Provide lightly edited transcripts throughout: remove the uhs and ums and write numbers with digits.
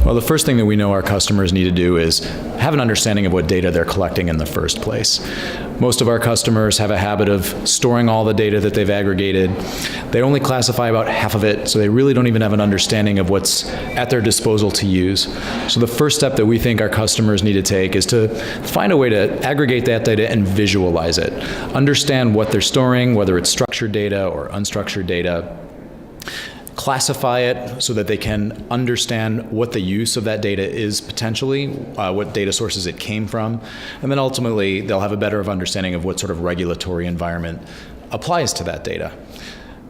Well, the first thing that we know our customers need to do is have an understanding of what data they're collecting in the first place. Most of our customers have a habit of storing all the data that they've aggregated. They only classify about half of it, so they really don't even have an understanding of what's at their disposal to use. So the first step that we think our customers need to take is to find a way to aggregate that data and visualize it. Understand what they're storing, whether it's structured data or unstructured data. Classify it so that they can understand what the use of that data is potentially, what data sources it came from, and then ultimately they'll have a better understanding of what sort of regulatory environment applies to that data.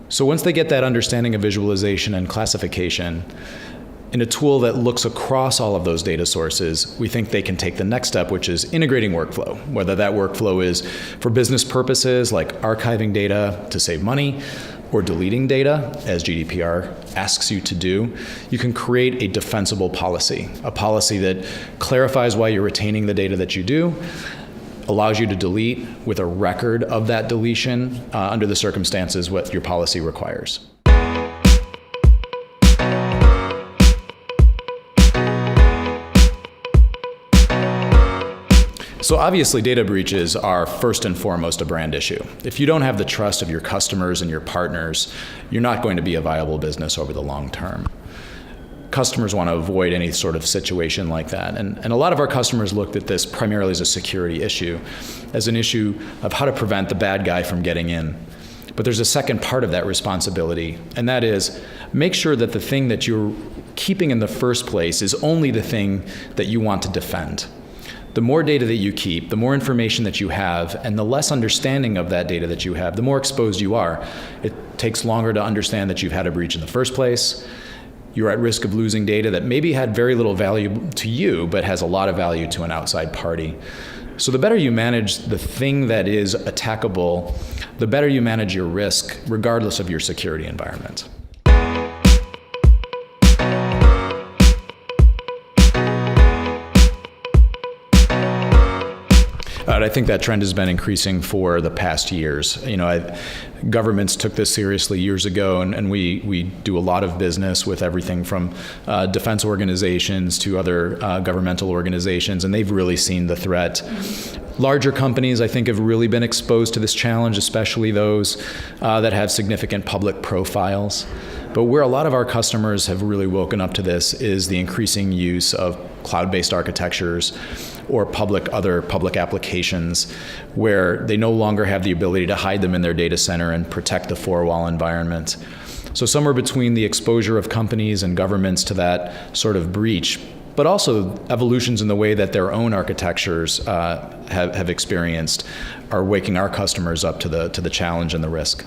So once they get that understanding of visualization and classification, in a tool that looks across all of those data sources, we think they can take the next step, which is integrating workflow, whether that workflow is for business purposes like archiving data to save money, or deleting data, as GDPR asks you to do. You can create a defensible policy, a policy that clarifies why you're retaining the data that you do, allows you to delete with a record of that deletion under the circumstances what your policy requires. So obviously data breaches are first and foremost a brand issue. If you don't have the trust of your customers and your partners, you're not going to be a viable business over the long term. Customers want to avoid any sort of situation like that. And a lot of our customers looked at this primarily as a security issue, as an issue of how to prevent the bad guy from getting in. But there's a second part of that responsibility, and that is make sure that the thing that you're keeping in the first place is only the thing that you want to defend. The more data that you keep, the more information that you have, and the less understanding of that data that you have, the more exposed you are. It takes longer to understand that you've had a breach in the first place. You're at risk of losing data that maybe had very little value to you, but has a lot of value to an outside party. So the better you manage the thing that is attackable, the better you manage your risk, regardless of your security environment. I think that trend has been increasing for the past years. Governments took this seriously years ago, and we do a lot of business with everything from defense organizations to other governmental organizations, and they've really seen the threat. Larger companies, I think, have really been exposed to this challenge, especially those that have significant public profiles. But where a lot of our customers have really woken up to this is the increasing use of cloud-based architectures or other public applications where they no longer have the ability to hide them in their data center and protect the four-wall environment. So somewhere between the exposure of companies and governments to that sort of breach, but also evolutions in the way that their own architectures have experienced, are waking our customers up to the challenge and the risk.